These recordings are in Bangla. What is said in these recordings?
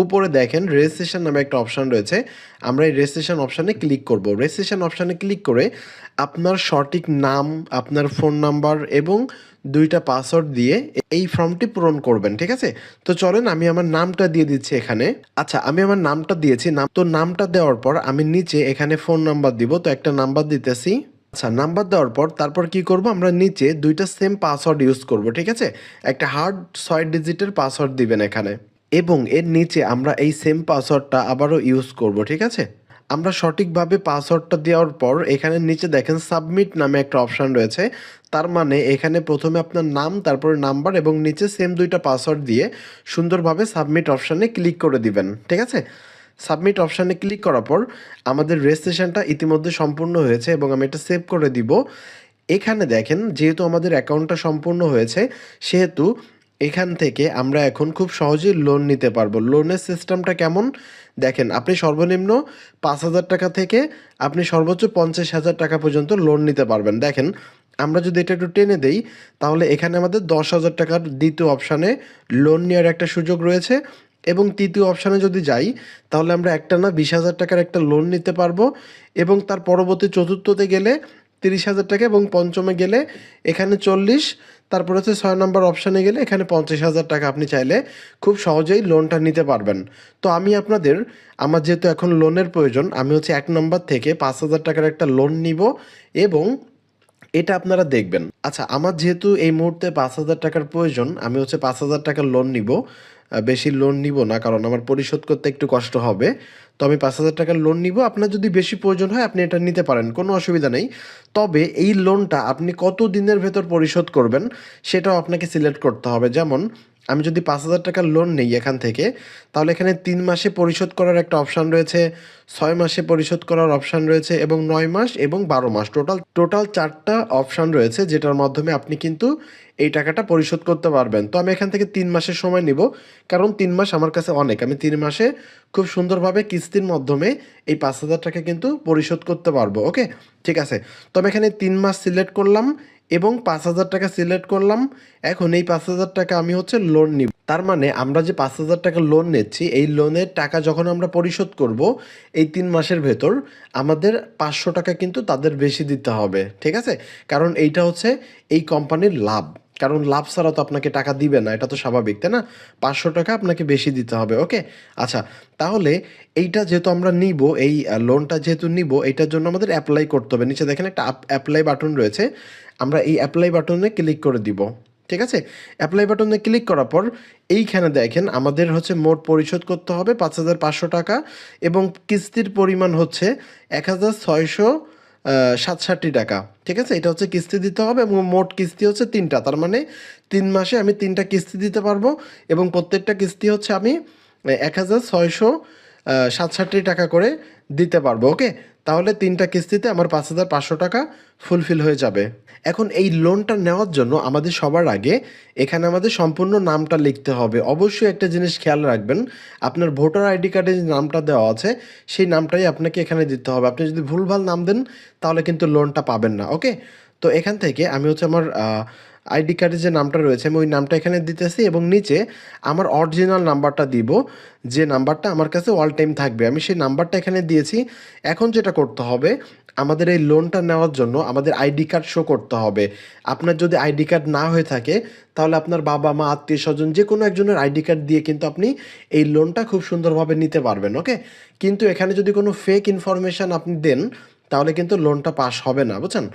উপরে দেখেন রেজিস্ট্রেশন নামে একটা অপশান রয়েছে। আমরা এই রেজিস্ট্রেশন অপশানে ক্লিক করব। রেজিস্ট্রেশন অপশানে ক্লিক করে আপনার সঠিক নাম, আপনার ফোন নাম্বার এবং 2টা পাসওয়ার্ড দিয়ে এই ফর্মটি পূরণ করবেন, ঠিক আছে? তো চলেন আমি আমার নামটা দিয়ে দিচ্ছি এখানে। আচ্ছা, আমি আমার নামটা দিয়েছি। নামটা দেওয়ার পর আমি নিচে এখানে ফোন নাম্বার দিব। তো একটা নাম্বার দিতেছি। আচ্ছা, নাম্বার দেওয়ার পর তারপর কি করব, আমরা নিচে 2টা সেম পাসওয়ার্ড ইউজ করব, ঠিক আছে? একটা হার্ড 6 ডিজিটের পাসওয়ার্ড দিবেন এখানে এবং এর নিচে আমরা এই সেম পাসওয়ার্ডটা আবারও ইউজ করব, ঠিক আছে? আমরা সঠিকভাবে পাসওয়ার্ডটা দেওয়ার পর এখানে নিচে দেখেন সাবমিট নামে একটা অপশান রয়েছে। তার মানে এখানে প্রথমে আপনার নাম, তারপরে নাম্বার এবং নিচে সেম 2টা পাসওয়ার্ড দিয়ে সুন্দরভাবে সাবমিট অপশানে ক্লিক করে দিবেন, ঠিক আছে? সাবমিট অপশানে ক্লিক করার পর আমাদের রেজিস্ট্রেশনটা ইতিমধ্যে সম্পূর্ণ হয়েছে এবং আমি এটা সেভ করে দিব। এখানে দেখেন যেহেতু আমাদের অ্যাকাউন্টটা সম্পূর্ণ হয়েছে, সেহেতু এখান থেকে আমরা এখন খুব সহজেই লোন নিতে পারবো। লোনের সিস্টেমটা কেমন? দেখেন, আপনি সর্বনিম্ন 5,000 টাকা থেকে আপনি সর্বোচ্চ 50,000 টাকা পর্যন্ত লোন নিতে পারবেন। দেখেন, আমরা যদি এটা একটু টেনে দেই, তাহলে এখানে আমাদের 10,000 টাকার দ্বিতীয় অপশানে লোন নেওয়ার একটা সুযোগ রয়েছে এবং তৃতীয় অপশানে যদি যাই, তাহলে আমরা একটানা 20,000 টাকার একটা লোন নিতে পারবো এবং তার পরবর্তী চতুর্থতে গেলে 30,000 টাকা এবং পঞ্চমে গেলে এখানে 40, তারপর হচ্ছে 6 নম্বর অপশানে গেলে এখানে 50,000 টাকা আপনি চাইলে খুব সহজেই লোনটা নিতে পারবেন। তো আমি আপনাদের, আমার যেহেতু এখন লোনের প্রয়োজন, আমি হচ্ছে 1 নম্বর থেকে 5,000 টাকার একটা লোন নিব এবং এটা আপনারা দেখবেন। আচ্ছা, আমার যেহেতু এই মুহূর্তে 5,000 টাকার প্রয়োজন, আমি হচ্ছে 5,000 টাকার লোন নিব। বেশি লোন নিব না, কারণ আমার পরিশোধ করতে একটু কষ্ট হবে। তো আমি 5,000 টাকার লোন নিব। আপনার যদি বেশি প্রয়োজন হয় আপনি এটা নিতে পারেন, কোনো অসুবিধা নেই। তবে এই লোনটা আপনি কত দিনের ভেতর পরিশোধ করবেন সেটাও আপনাকে সিলেক্ট করতে হবে। যেমন আমি যদি 5,000 টাকার লোন নেই এখান থেকে, তাহলে এখানে 3 মাসে পরিশোধ করার একটা অপশান রয়েছে, 6 মাসে পরিশোধ করার অপশান রয়েছে এবং 9 মাস এবং 12 মাস। টোটাল 4টা অপশান রয়েছে যেটার মাধ্যমে আপনি কিন্তু এই টাকাটা পরিশোধ করতে পারবেন। তো আমি এখান থেকে 3 মাসের সময় নিব, কারণ 3 মাস আমার কাছে অনেক। আমি 3 মাসে খুব সুন্দরভাবে কিস্তির মাধ্যমে এই 5,000 টাকা কিন্তু পরিশোধ করতে পারবো। ওকে, ঠিক আছে। তো আমি এখানে 3 মাস সিলেক্ট করলাম এবং 5,000 টাকা সিলেক্ট করলাম। এখন এই 5,000 টাকা আমি হচ্ছে লোন নিব। তার মানে আমরা যে 5,000 টাকা লোন নিচ্ছি, এই লোনের টাকা যখন আমরা পরিশোধ করব এই 3 মাসের ভেতর, আমাদের 500 টাকা কিন্তু তাদের বেশি দিতে হবে, ঠিক আছে? কারণ এইটা হচ্ছে এই কোম্পানির লাভ। কারণ লাভ ছাড়া তো আপনাকে টাকা দিবে না, এটা তো স্বাভাবিক, তাই না? 500 টাকা আপনাকে বেশি দিতে হবে। ওকে, আচ্ছা, তাহলে এইটা যেহেতু আমরা নিব, এই লোনটা যেহেতু নিব, এইটার জন্য আমাদের অ্যাপ্লাই করতে হবে। নিচে দেখেন একটা অ্যাপ্লাই বাটন রয়েছে, আমরা এই অ্যাপ্লাই বাটনে ক্লিক করে দিব, ঠিক আছে? অ্যাপ্লাই বাটনে ক্লিক করার পর এইখানে দেখেন আমাদের হচ্ছে মোট পরিশোধ করতে হবে 5,500 টাকা এবং কিস্তির পরিমাণ হচ্ছে 1,667 টাকা, ঠিক আছে? এটা হচ্ছে কিস্তি দিতে হবে এবং মোট কিস্তি হচ্ছে 3টা। তার মানে 3 মাসে আমি 3টা কিস্তি দিতে পারবো এবং প্রত্যেকটা কিস্তি হচ্ছে আমি 1,667 টাকা করে দিতে পারবো। ওকে, তাহলে 3টা কিস্তিতে আমার 5,500 টাকা ফুলফিল হয়ে যাবে। এখন এই লোনটা নেওয়ার জন্য আমাদের সবার আগে এখানে আমাদের সম্পূর্ণ নামটা লিখতে হবে। অবশ্যই একটা জিনিস খেয়াল রাখবেন, আপনার ভোটার আইডি কার্ডে যে নামটা দেওয়া আছে সেই নামটাই আপনাকে এখানে দিতে হবে। আপনি যদি ভুলভাল নাম দেন তাহলে কিন্তু লোনটা পাবেন না। ওকে, তো এখান থেকে আমি হচ্ছে আমার আইডি কার্ডে যে নামটা রয়েছে আমি ওই নামটা এখানে দিতেছি এবং নিচে আমার অরিজিনাল নাম্বারটা দিব, যে নাম্বারটা আমার কাছে অল টাইম থাকবে। আমি সেই নাম্বারটা এখানে দিয়েছি। এখন যেটা করতে হবে, আমাদের এই লোনটা নেওয়ার জন্য আমাদের আইডি কার্ড শো করতে হবে। আপনার যদি আইডি কার্ড না হয়ে থাকে তাহলে আপনার বাবা মা আত্মীয় স্বজন যে কোনো একজনের আইডি কার্ড দিয়ে কিন্তু আপনি এই লোনটা খুব সুন্দরভাবে নিতে পারবেন। ওকে, কিন্তু এখানে যদি কোনো ফেক ইনফরমেশান আপনি দেন তাহলে কিন্তু লোনটা পাস হবে না, বুঝছেন?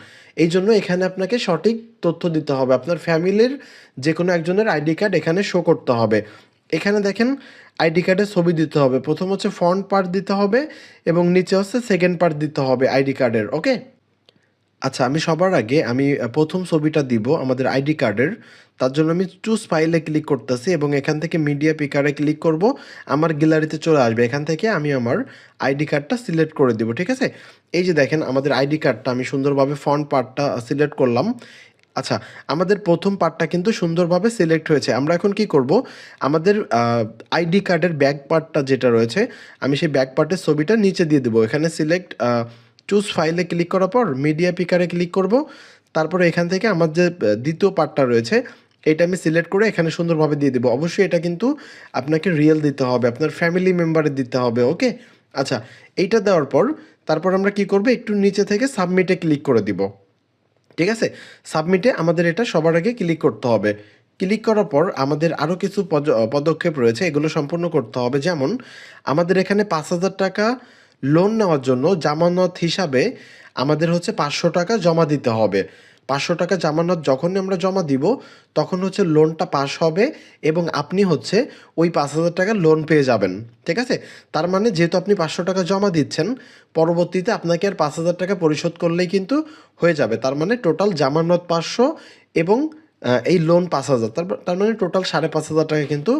এই জন্য এখানে আপনাকে সঠিক তথ্য দিতে হবে। আপনার ফ্যামিলির যে কোনো একজনের আইডি কার্ড এখানে শো করতে হবে। এখানে দেখেন আইডি কার্ডের ছবি দিতে হবে। প্রথম হচ্ছে ফ্রন্ট পার্ট দিতে হবে এবং নিচে হচ্ছে সেকেন্ড পার্ট দিতে হবে আইডি কার্ডের। ওকে, আচ্ছা, আমি সবার আগে প্রথম ছবিটা দিব আমাদের আইডি কার্ডের। তার জন্য আমি চুজ ফাইলে ক্লিক করতেছি এবং এখান থেকে মিডিয়া পিকারে ক্লিক করব। আমার গ্যালারিতে চলে আসবে। এখান থেকে আমি আমার আইডি কার্ডটা সিলেক্ট করে দিব, ঠিক আছে? এই যে দেখেন আমাদের আইডি কার্ডটা আমি সুন্দরভাবে ফ্রন্ট পার্টটা সিলেক্ট করলাম। আচ্ছা, আমাদের প্রথম পার্টটা কিন্তু সুন্দরভাবে সিলেক্ট হয়েছে। আমরা এখন কি করব, আমাদের আইডি কার্ডের ব্যাক পার্টটা যেটা রয়েছে আমি সেই ব্যাক পার্টের ছবিটা নিচে দিয়ে দেবো। এখানে সিলেক্ট চুজ ফাইলে ক্লিক করার পর মিডিয়া পিকারে ক্লিক করব। তারপরে এখান থেকে আমার যে দ্বিতীয় পার্টটা রয়েছে এটা আমি সিলেক্ট করে এখানে সুন্দরভাবে দিয়ে দেবো। অবশ্যই এটা কিন্তু আপনাকে রিয়েল দিতে হবে, আপনার ফ্যামিলি মেম্বারের দিতে হবে, ওকে? আচ্ছা, এইটা দেওয়ার পর তারপর আমরা কি করব, একটু নিচে থেকে সাবমিটে ক্লিক করে দিব। ঠিক আছে, সাবমিটে আমাদের এটা সবার আগে ক্লিক করতে হবে। ক্লিক করার পর আমাদের আরও কিছু পদক্ষেপ রয়েছে, এগুলো সম্পূর্ণ করতে হবে। যেমন আমাদের এখানে 5,000 টাকা লোন নেওয়ার জন্য জামানত হিসাবে আমাদের হচ্ছে 500 টাকা জমা দিতে হবে। 500 টাকা জামানত যখনই আমরা জমা দিব তখন হচ্ছে লোনটা পাস হবে এবং আপনি হচ্ছে ওই 5,000 টাকা লোন পেয়ে যাবেন। ঠিক আছে, তার মানে যেহেতু আপনি 500 টাকা জমা দিচ্ছেন, পরবর্তীতে আপনাকে আর 5,000 টাকা পরিশোধ করলেই কিন্তু হয়ে যাবে। তার মানে টোটাল জামানত 500 এবং এই লোন 5,000, তার মানে টোটাল 5,500 টাকা কিন্তু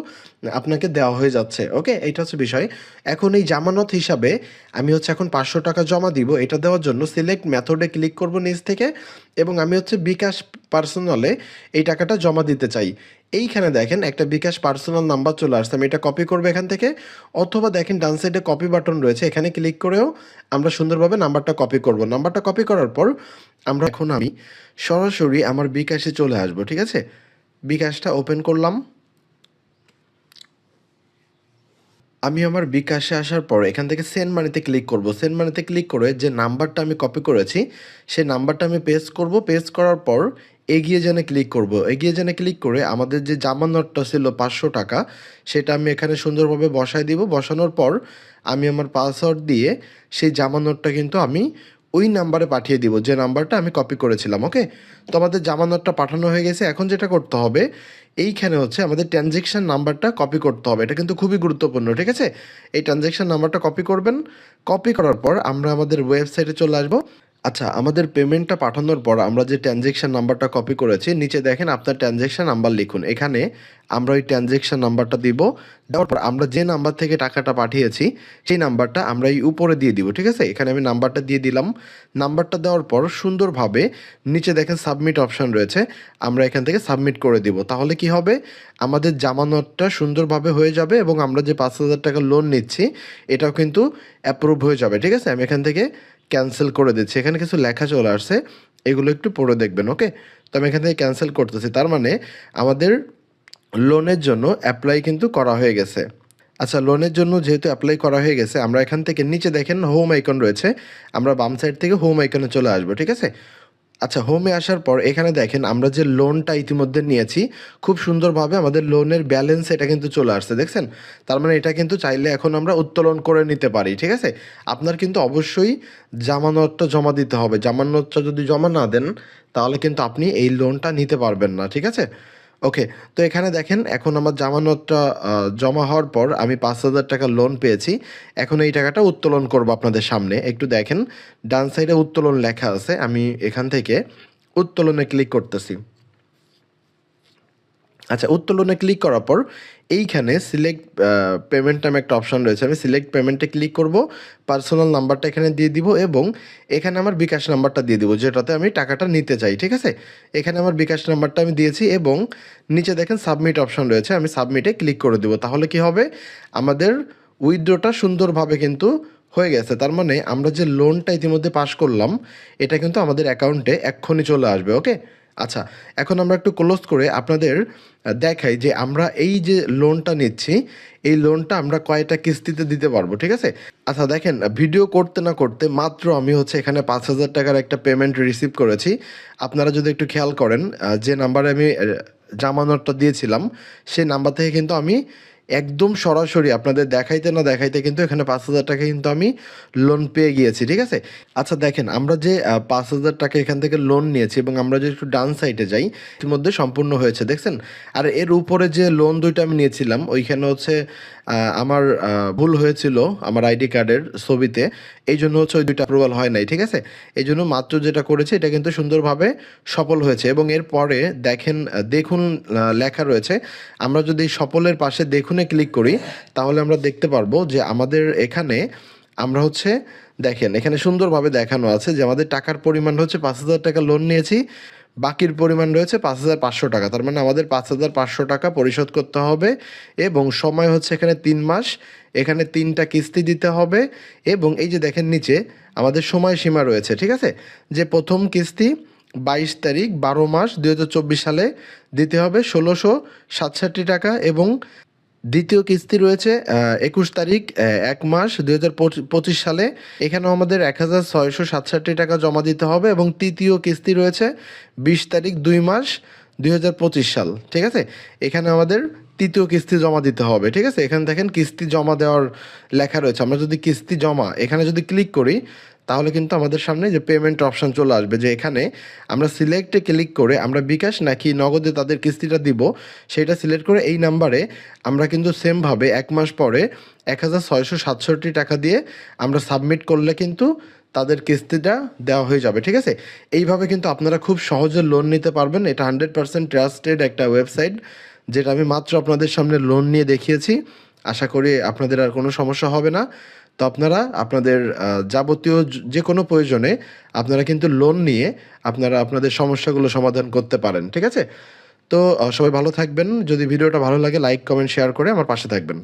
আপনাকে দেওয়া হয়ে যাচ্ছে। ওকে, এইটা হচ্ছে বিষয়। এখন এই জামানত হিসাবে আমি হচ্ছে এখন 500 টাকা জমা দিব। এটা দেওয়ার জন্য সিলেক্ট মেথডে ক্লিক করব নিচ থেকে এবং আমি হচ্ছে বিকাশ পার্সোনালে এই টাকাটা জমা দিতে চাই। এইখানে দেখেন একটা বিকাশ পার্সোনাল নাম্বার চলে আসছে, আমি এটা কপি করবো এখান থেকে, অথবা দেখেন ডান সাইডে কপি বাটন রয়েছে, এখানে ক্লিক করেও আমরা সুন্দরভাবে নাম্বারটা কপি করব। নাম্বারটা কপি করার পর আমি সরাসরি আমার বিকাশে চলে আসবো। ঠিক আছে, বিকাশটা ওপেন করলাম। আমি আমার বিকাশে আসার পর এখান থেকে সেন্ড মানিতে ক্লিক করব। সেন্ড মানিতে ক্লিক করে যে নাম্বারটা আমি কপি করেছি সেই নাম্বারটা আমি পেস্ট করব। পেস্ট করার পর এগিয়ে যেনে ক্লিক করব। এগিয়ে যেনে ক্লিক করে আমাদের যে জামানতটা ছিল 500 টাকা সেটা আমি এখানে সুন্দরভাবে বসায় দিব। বসানোর পর আমি আমার পাসওয়ার্ড দিয়ে সেই জামানতটা কিন্তু আমি ওই নাম্বারে পাঠিয়ে দিব যে নাম্বারটা আমি কপি করেছিলাম। ওকে, তো আমাদের জামানতটা পাঠানো হয়ে গেছে। এখন যেটা করতে হবে, এইখানে হচ্ছে আমাদের ট্রানজ্যাকশান নাম্বারটা কপি করতে হবে। এটা কিন্তু খুবই গুরুত্বপূর্ণ। ঠিক আছে, এই ট্রানজ্যাকশান নাম্বারটা কপি করবেন। কপি করার পর আমরা আমাদের ওয়েবসাইটে চলে আসবো। আচ্ছা, আমাদের পেমেন্টটা পাঠানোর পর আমরা যে ট্রানজ্যাকশান নাম্বারটা কপি করেছি, নিচে দেখেন আপনার ট্রানজ্যাকশান নাম্বার লিখুন। এখানে আমরা ওই ট্রানজ্যাকশান নাম্বারটা দিব। দেওয়ার পর আমরা যে নাম্বার থেকে টাকাটা পাঠিয়েছি সেই নাম্বারটা আমরা এই উপরে দিয়ে দিব। ঠিক আছে, এখানে আমি নাম্বারটা দিয়ে দিলাম। নাম্বারটা দেওয়ার পর সুন্দরভাবে নিচে দেখেন সাবমিট অপশন রয়েছে, আমরা এখান থেকে সাবমিট করে দিব। তাহলে কি হবে, আমাদের জামানতটা সুন্দরভাবে হয়ে যাবে এবং আমরা যে 5,000 টাকা লোন নিচ্ছি এটাও কিন্তু অ্যাপ্রুভ হয়ে যাবে। ঠিক আছে, আমি এখান থেকে ক্যান্সেল করে দিচ্ছি। এখানে কিছু লেখা চলে আসছে, এগুলো একটু পড়ে দেখবেন। ওকে, তো আমি এখান থেকে ক্যান্সেল করতেছি। তার মানে আমাদের লোনের জন্য অ্যাপ্লাই কিন্তু করা হয়ে গেছে। আচ্ছা, লোনের জন্য যেহেতু অ্যাপ্লাই করা হয়ে গেছে, আমরা এখান থেকে নিচে দেখেন হোম আইকন রয়েছে, আমরা বাম সাইড থেকে হোম আইকনে চলে আসবো। ঠিক আছে, আচ্ছা, হোমে আসার পর এখানে দেখেন আমরা যে লোনটা ইতিমধ্যে নিয়েছি খুব সুন্দরভাবে আমাদের লোনের ব্যালেন্স এটা কিন্তু চলে আসছে, দেখছেন? তার মানে এটা কিন্তু চাইলে এখন আমরা উত্তোলন করে নিতে পারি। ঠিক আছে, আপনার কিন্তু অবশ্যই জামানতটা জমা দিতে হবে। জামানতটা যদি জমা না দেন তাহলে কিন্তু আপনি এই লোনটা নিতে পারবেন না। ঠিক আছে, ওকে, তো এখানে দেখেন এখন আমার জামানতটা জমা হওয়ার পর আমি 5,000 টাকা লোন পেয়েছি। এখন এই টাকাটা উত্তোলন করব আপনাদের সামনে। একটু দেখেন ডান সাইডে উত্তোলন লেখা আছে, আমি এখান থেকে উত্তোলনে ক্লিক করতেছি। আচ্ছা, উত্তোলনে ক্লিক করার পর এইখানে সিলেক্ট পেমেন্ট নামে একটা অপশন রয়েছে, আমি সিলেক্ট পেমেন্টে ক্লিক করব। পার্সোনাল নাম্বারটা এখানে দিয়ে দিব এবং এখানে আমার বিকাশ নাম্বারটা দিয়ে দিব যেটাতে আমি টাকাটা নিতে চাই। ঠিক আছে, এখানে আমার বিকাশ নাম্বারটা আমি দিয়েছি এবং নিচে দেখেন সাবমিট অপশন রয়েছে, আমি সাবমিটে ক্লিক করে দেবো। তাহলে কি হবে, আমাদের উইথড্রটা সুন্দরভাবে কিন্তু হয়ে গেছে। তার মানে আমরা যে লোনটা ইতিমধ্যে পাস করলাম এটা কিন্তু আমাদের অ্যাকাউন্টে এক্ষুনি চলে আসবে। ওকে, আচ্ছা, এখন আমরা একটু ক্লোজ করে আপনাদের দেখাই যে আমরা এই যে লোনটা নিচ্ছি এই লোনটা আমরা কয়টা কিস্তিতে দিতে পারবো। ঠিক আছে, আচ্ছা দেখেন, ভিডিও করতে না করতে মাত্র আমি হচ্ছে এখানে 5,000 টাকার একটা পেমেন্ট রিসিভ করেছি। আপনারা যদি একটু খেয়াল করেন, যে নাম্বারে আমি জামানতটা দিয়েছিলাম সেই নাম্বার থেকে কিন্তু আমি একদম সরাসরি আপনাদের দেখাইতে না দেখাইতে কিন্তু এখানে 5,000 টাকা কিন্তু আমি লোন পেয়ে গিয়েছি। ঠিক আছে, আচ্ছা দেখেন, আমরা যে 5,000 টাকা এখান থেকে লোন নিয়েছি এবং আমরা যদি একটু ডান সাইডে যাই ইতিমধ্যে সম্পূর্ণ হয়েছে, দেখছেন? আর এর উপরে যে লোন দুইটা আমি নিয়েছিলাম ওইখানে হচ্ছে আমার ভুল হয়েছিল আমার আইডি কার্ডের ছবিতে, এই জন্য হচ্ছে ওই দুইটা অ্যাপ্রুভাল হয় নাই। ঠিক আছে, এই জন্য মাত্র যেটা করেছে এটা কিন্তু সুন্দরভাবে সফল হয়েছে। এবং এরপরে দেখেন দেখুন লেখা রয়েছে, আমরা যদি সফলের পাশে দেখুনে ক্লিক করি তাহলে আমরা দেখতে পারবো যে আমাদের এখানে আমরা হচ্ছে দেখেন এখানে সুন্দরভাবে দেখানো আছে যে আমাদের টাকার পরিমাণ হচ্ছে 5,000 টাকা লোন নিয়েছি, বাকির পরিমাণ রয়েছে 5,500 টাকা। তার মানে আমাদের 5,500 টাকা পরিশোধ করতে হবে এবং সময় হচ্ছে এখানে 3 মাস, এখানে 3টা কিস্তি দিতে হবে এবং এই যে দেখেন নিচে আমাদের সময়সীমা রয়েছে। ঠিক আছে, যে প্রথম কিস্তি 22 তারিখ 12 মাস 2024 সালে দিতে হবে ১৬৬৭ টাকা, এবং দ্বিতীয় কিস্তি রয়েছে ২১ তারিখ ১ মাস ২০২৫ সালে, এখানেও আমাদের ১৬৬৭ টাকা জমা দিতে হবে, এবং তৃতীয় কিস্তি রয়েছে ২০ তারিখ ২ মাস ২০২৫ সাল। ঠিক আছে, এখানে আমাদের তৃতীয় কিস্তি জমা দিতে হবে। ঠিক আছে, এখানে দেখেন কিস্তি জমা দেওয়ার লেখা রয়েছে। আমরা যদি কিস্তি জমা এখানে যদি ক্লিক করি, তাহলে কিন্তু আমাদের সামনে যে পেমেন্ট অপশান চলে আসবে, যে এখানে আমরা সিলেক্টে ক্লিক করে আমরা বিকাশ নাকি নগদে তাদের কিস্তিটা দিব সেটা সিলেক্ট করে এই নাম্বারে আমরা কিন্তু সেমভাবে 1 মাস পরে ১৬৬৭ টাকা দিয়ে আমরা সাবমিট করলে কিন্তু তাদের কিস্তিটা দেওয়া হয়ে যাবে। ঠিক আছে, এইভাবে কিন্তু আপনারা খুব সহজে লোন নিতে পারবেন। এটা 100% ট্রাস্টেড একটা ওয়েবসাইট, যেটা আমি মাত্র আপনাদের সামনে লোন নিয়ে দেখিয়েছি। আশা করি আপনাদের আর কোনো সমস্যা হবে না। তো আপনারা আপনাদের যাবতীয় যে কোনো প্রয়োজনে আপনারা কিন্তু লোন নিয়ে আপনারা আপনাদের সমস্যাগুলো সমাধান করতে পারেন। ঠিক আছে, তো সবাই ভালো থাকবেন। যদি ভিডিওটা ভালো লাগে লাইক কমেন্ট শেয়ার করে আমার পাশে থাকবেন।